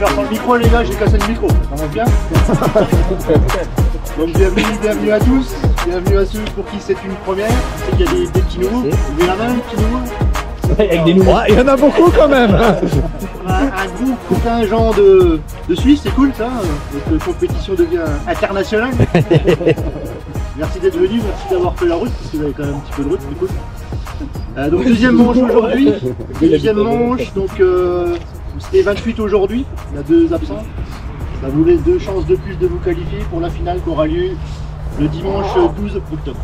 faire sans le micro les gars, j'ai cassé le micro, ça va bien. Donc bienvenue à tous, bienvenue à ceux pour qui c'est une première. C'est qu'il y a des petits nouveaux, vous avez la main, petits nouveaux. Avec des nouveaux. Ouais, il y en a beaucoup quand même. Un gros contingent de Suisse, c'est cool ça, la compétition devient internationale. Merci d'être venu, merci d'avoir fait la route, parce que vous avez quand même un petit peu de route, c'est cool. Donc deuxième manche aujourd'hui, deuxième manche, donc c'était 28 aujourd'hui, il y a 2 absents. Ça vous laisse 2 chances de plus de vous qualifier pour la finale qui aura lieu le dimanche 12 octobre.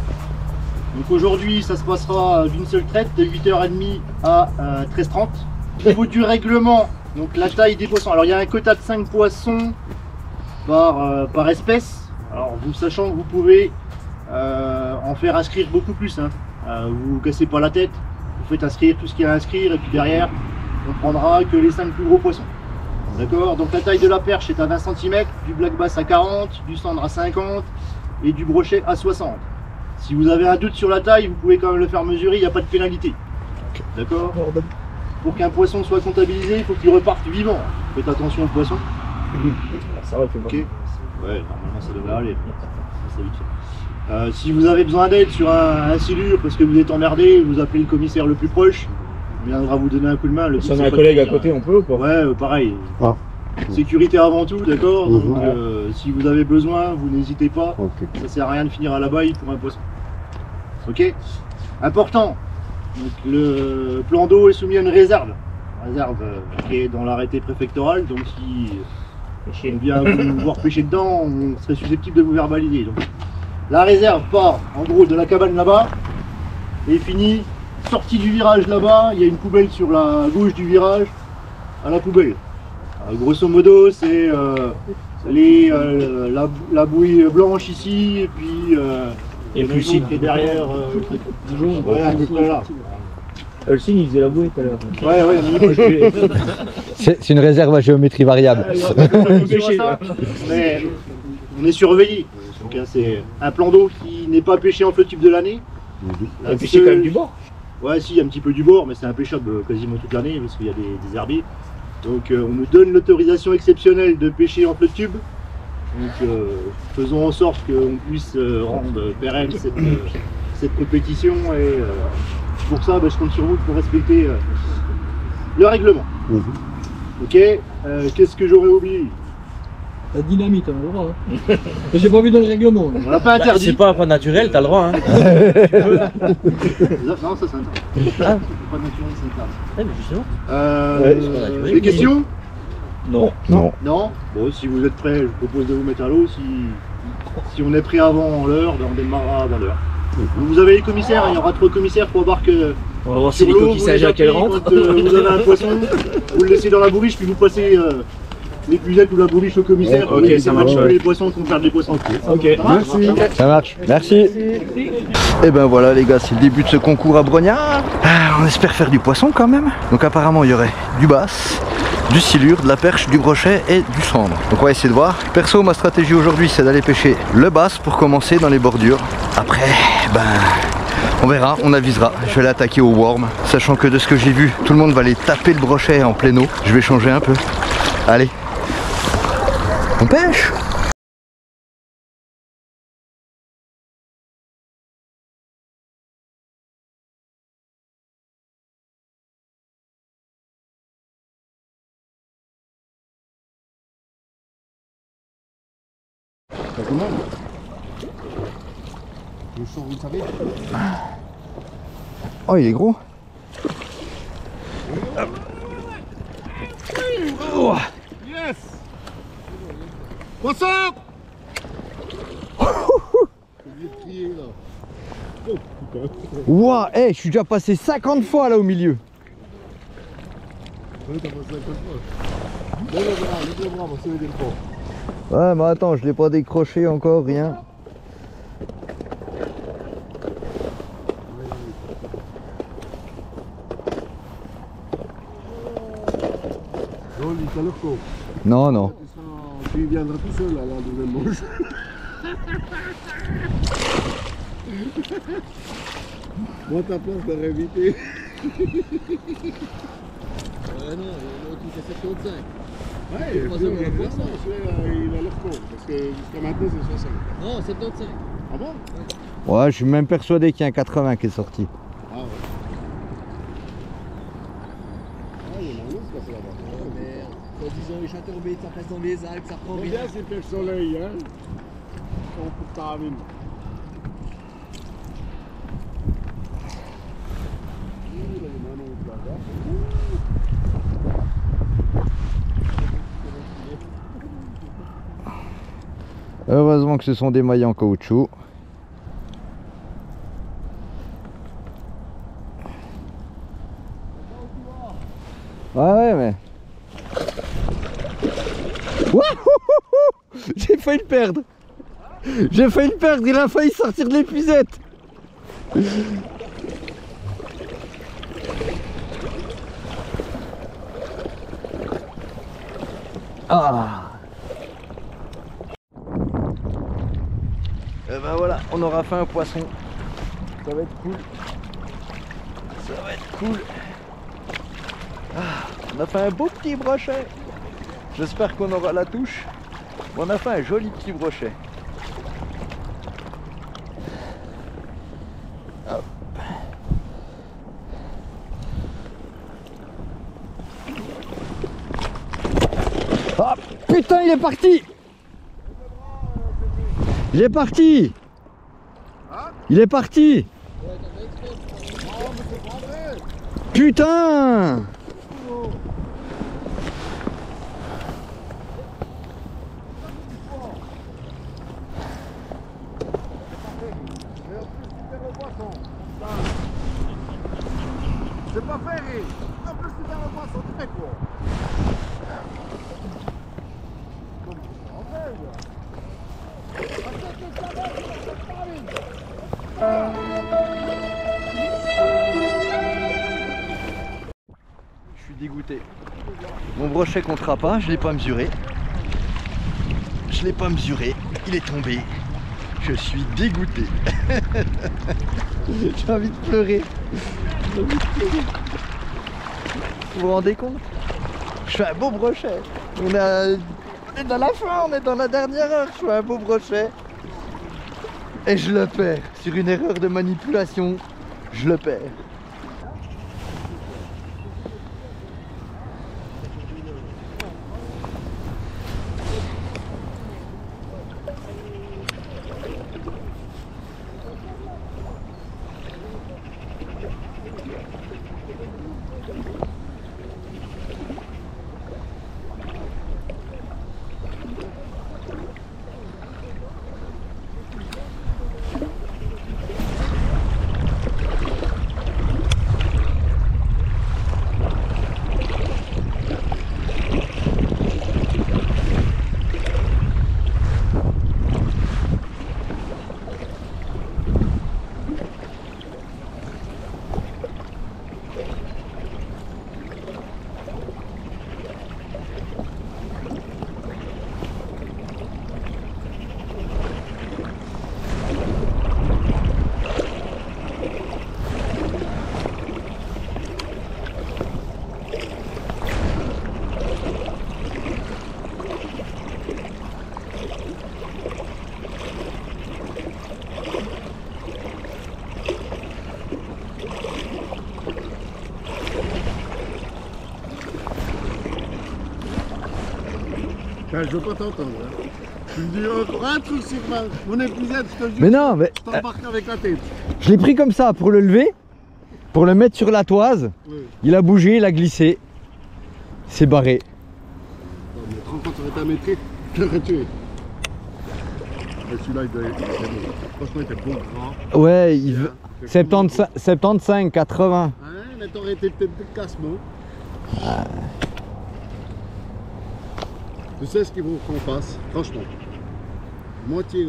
Donc aujourd'hui ça se passera d'une seule traite de 8h30 à 13h30. Au niveau du règlement, donc la taille des poissons, alors il y a un quota de 5 poissons par espèce. Alors vous sachant que vous pouvez en faire inscrire beaucoup plus, hein. Vous vous cassez pas la tête, vous faites inscrire tout ce qu'il y a à inscrire et puis derrière on prendra que les 5 plus gros poissons. D'accord, donc la taille de la perche est à 20 cm, du black bass à 40, du cendre à 50 et du brochet à 60. Si vous avez un doute sur la taille, vous pouvez quand même le faire mesurer, il n'y a pas de pénalité. D'accord. Pour qu'un poisson soit comptabilisé, il faut qu'il reparte vivant. Faites attention au poisson. Ça va, Ok. Ouais, normalement ça devrait aller. Ça vite fait. Si vous avez besoin d'aide sur un silure parce que vous êtes emmerdé, vous appelez le commissaire le plus proche. Il viendra vous donner un coup de main. Si on a un collègue à côté, on peut ou pas? Ouais, pareil. Ah. Sécurité avant tout, d'accord. Donc si vous avez besoin, vous n'hésitez pas. Ça sert à rien de finir à la baille pour un poisson. Ok. Important. Donc, le plan d'eau est soumis à une réserve. Réserve qui est dans l'arrêté préfectoral. Donc si on vient vous voir pêcher dedans, on serait susceptible de vous verbaliser. Donc, la réserve part en gros de la cabane là-bas et finit sortie du virage là-bas. Il y a une poubelle sur la gauche du virage à la poubelle. Grosso modo, c'est la bouille blanche ici et puis le signe qui est derrière. Ouais, à peu près là. Le signe, il faisait la bouée tout à l'heure. Ouais, C'est une réserve à géométrie variable. Mais on est surveillé. Donc c'est un plan d'eau qui n'est pas pêché en flotte tube de l'année. On pêché quand même du bord. Ouais, si, un petit peu du bord, mais c'est impêchable quasiment toute l'année parce qu'il y a des herbiers. Donc on nous donne l'autorisation exceptionnelle de pêcher en flotte tube. Donc faisons en sorte qu'on puisse rendre pérenne cette compétition et pour ça je compte sur vous pour respecter le règlement. Ok, qu'est-ce que j'aurais oublié? La dynamite, on a le droit. Hein. J'ai pas vu dans le règlement. On l'a pas interdit. C'est pas naturel, t'as le droit. Hein. Non, ça c'est interdit. C'est pas naturel, c'est interdit. Ouais, mais justement. Des questions? Non. Non. Non. Bon, si vous êtes prêts, je vous propose de vous mettre à l'eau. Si on est prêt avant l'heure, ben on démarrera avant l'heure. Vous avez les commissaires, il y aura 3 commissaires pour voir que. On va voir si les coquilles à quelle rentre. Quand vous avez un poisson, vous le laissez dans la bourriche, puis vous passez les puzettes ou la bourriche au commissaire. Ok, ça marche. Les poissons qu'on perd des poissons. Ok. Merci. Ça marche. Merci. Et ben voilà les gars, c'est le début de ce concours à Brognard. On espère faire du poisson quand même. Donc apparemment il y aurait du basse, du silure, de la perche, du brochet et du cendre. Donc on va essayer de voir. Perso, ma stratégie aujourd'hui c'est d'aller pêcher le basse pour commencer dans les bordures. Après, on verra, on avisera. Je vais l'attaquer au worm, sachant que de ce que j'ai vu, tout le monde va aller taper le brochet en pleine eau. Je vais changer un peu. Allez, on pêche. Oh, il est gros. Oh. Yes. What's up? Ouah, hey, je suis déjà passé 50 fois là au milieu. Ouais, mais attends, je l'ai pas décroché encore, rien. Non, non. Tu viendras tout seul à la deuxième manche. Moi, ta place t'aurais évité. Non, l'autre il fait 7,5. Ouais, et puis, celui-là, il a leur compte, parce que jusqu'à maintenant c'est 60. Non, 75. Ah bon? Ouais, je suis même persuadé qu'il y a un 80 qui est sorti. Ah ouais. Ah, il y en a un autre qui passe là-bas. Oh merde. Soi-disant les Châteauroux, ça passe dans les Alpes, ça prend Combien c'est fait le soleil, hein? On peut pas mine. Il y en a un autre là-bas. Heureusement que ce sont des mailles en caoutchouc. Ouais, mais... Wouhouhouhou, j'ai failli le perdre. J'ai failli le perdre, il a failli sortir de l'épuisette. Ah. Et ben voilà, on aura fait un poisson. Ça va être cool. Ça va être cool. Ah, on a fait un beau petit brochet. J'espère qu'on aura la touche. On a fait un joli petit brochet. Hop. Ah putain, il est parti. Il est parti. Il est parti. Putain. C'est pas ferré. En plus, tu perds le poisson, tu fais quoi? Je suis dégoûté. Mon brochet comptera pas, je l'ai pas mesuré. Je l'ai pas mesuré, il est tombé. Je suis dégoûté. J'ai envie de pleurer. J'ai envie de pleurer. Vous vous rendez compte? Je fais un beau brochet. On est dans la fin, on est dans la dernière heure. Je fais un beau brochet. Et je le perds. Sur une erreur de manipulation, je le perds. Ben, je veux pas t'entendre. Hein. Tu me dis encore un truc sur mon épisode, je te jure. Mais non, mais Je t'embarque avec la tête. je l'ai pris comme ça pour le lever, pour le mettre sur la toise. Oui. Il a bougé, il a glissé. C'est barré. Non, mais 30 ans, ça aurait été un métier, je l'aurais tué. Et celui-là, il doit être bon. Franchement, il était bon, grand. Ouais, il Bien. veut. C'est 75, 80. Hein, mais t'aurais été peut-être de casse-mot. Tu sais ce qu'il faut qu'on fasse, franchement. Moitié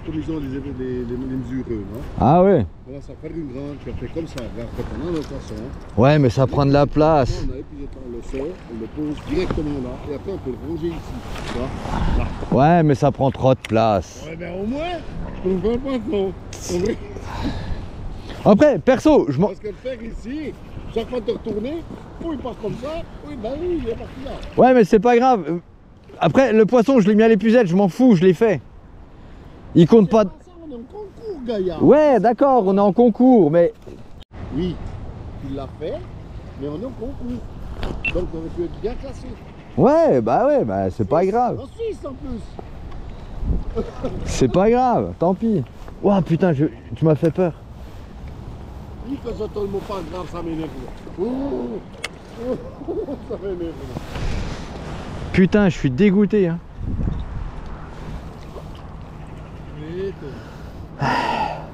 commission des mesureux, non? Ah ouais. On va s'en faire une grande, tu fais comme ça, regarde, on a le poisson. Ouais, mais ça prend de la place. On a épuisé, on le sort, on le pose directement là, et après on peut le ranger ici. Tu vois? Là. Ouais, mais ça prend trop de place. Ouais, ben au moins, on fait le poisson. Après, perso, je m'en... Parce que le fer ici, chaque fois que tu retournes, ou il part comme ça, oui, ben oui, il est parti là. Ouais, mais c'est pas grave. Après, le poisson, je l'ai mis à l'épuisette, je m'en fous, je l'ai fait. Il compte pas... Ça, on est en concours, Gaïa. Ouais, d'accord, on est en concours, mais... Oui, tu l'as fait, mais on est en concours. Donc on aurait pu être bien classé. Ouais, bah c'est pas grave. En Suisse en plus. C'est pas grave, tant pis. Ouah, putain, tu m'as fait peur. Oui, quand j'entends le mot pas grave, ça m'énerve. Ça m'énerve. Putain, je suis dégoûté, hein.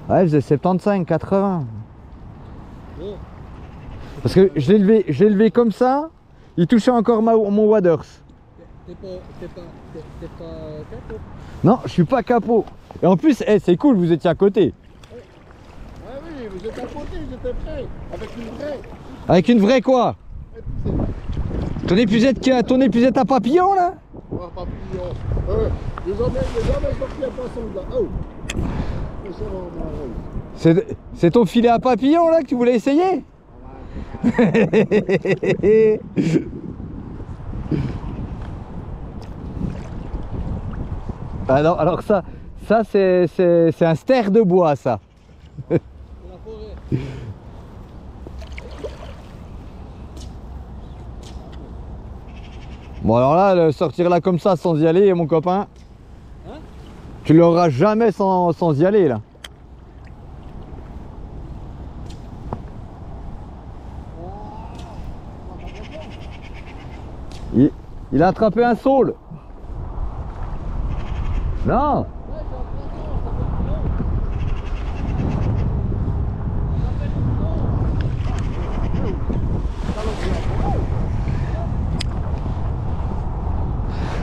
Ouais, il faisait 75, 80. Parce que je l'ai levé comme ça, il touchait encore mon waders. T'es pas capot. Non, je suis pas capot. Et en plus, c'est cool, vous étiez à côté. Ah oui, vous êtes à côté, j'étais prêt. Avec une vraie. Avec une vraie quoi? Ton épuisette à papillon là? Oh, papillon. Les hommes sorti un poisson là. Oh. C'est ton filet à papillon là que tu voulais essayer? Alors ça c'est un ster de bois ça. La forêt. Bon alors là, sortir là comme ça sans y aller mon copain, Hein? tu l'auras jamais sans y aller là. Il a attrapé un saule. Non.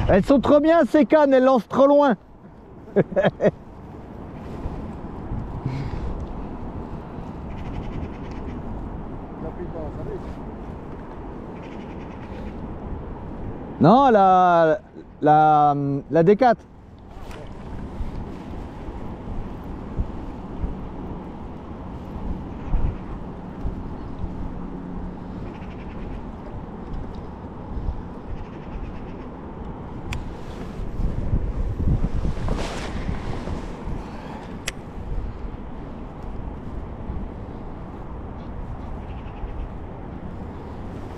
Elles sont trop bien ces cannes, elles lancent trop loin. Non, la D4.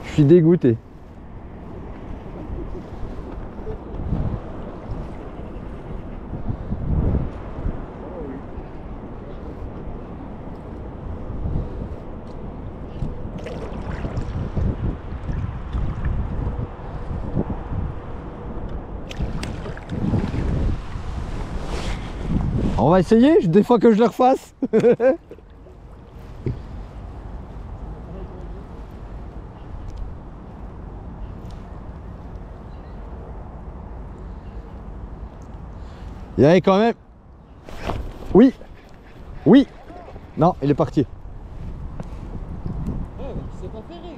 Je suis dégoûté. On va essayer, des fois que je le refasse. Il y avait quand même... Oui. Oui. Non, il est parti. Ouais, c'est pas ferré.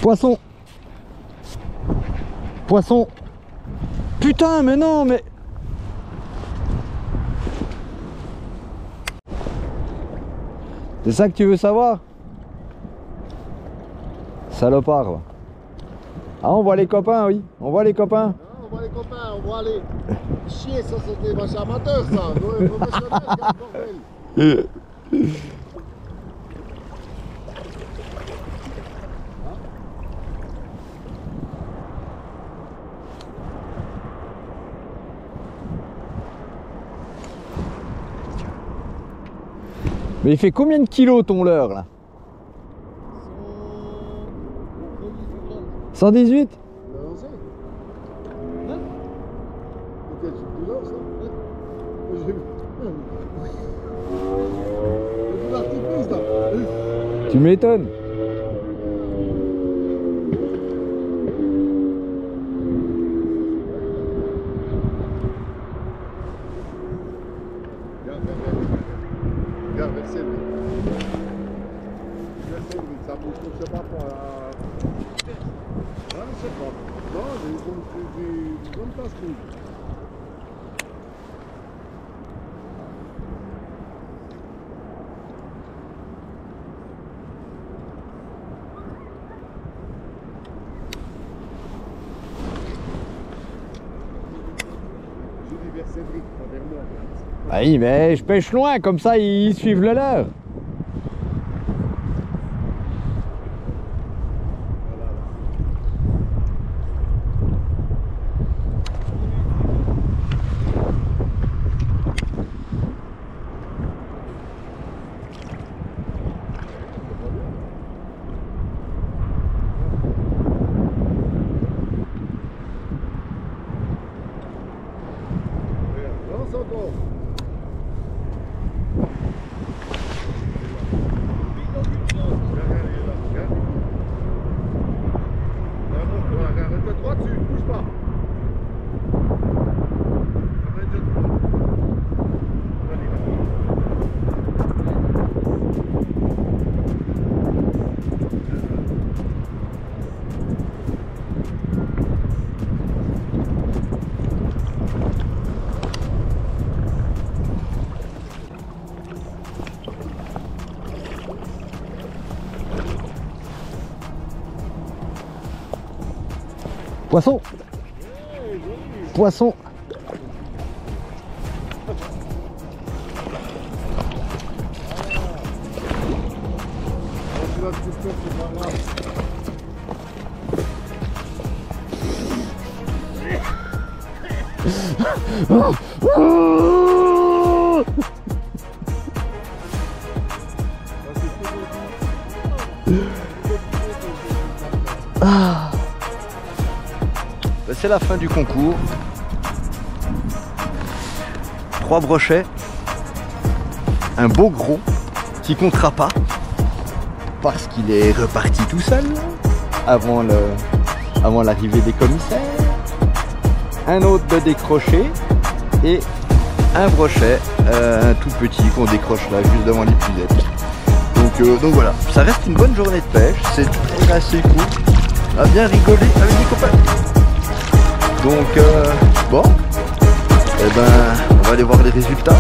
Poisson. Poisson. Putain, mais non, mais... C'est ça que tu veux savoir? Salopard. Va. Ah, on voit les copains, oui. On voit les copains. Ah, on voit les copains, on voit aller chier, ça c'est des machins amateurs ça. Ouais, professionnels, quel bordel. Mais il fait combien de kilos ton leurre là? 118? Tu m'étonnes. Regarde, versez lui. Versez lui, ça bouge comme ça par rapport à... Non, je sais pas. Non, j'ai une tasse rouge. J'ai dit vers Cédric, pas vers moi. Ah oui, mais je pêche loin, comme ça ils suivent le leur. Lance encore. Arrête-toi dessus, bouge pas. Poisson. Poisson. C'est la fin du concours. 3 brochets, un beau gros qui comptera pas parce qu'il est reparti tout seul avant l'arrivée des commissaires, un autre de décroché et un brochet, un tout petit qu'on décroche là juste devant l'épuisette. Donc voilà, ça reste une bonne journée de pêche, c'est assez cool, on a bien rigolé avec les copains. Donc bon, eh ben on va aller voir les résultats.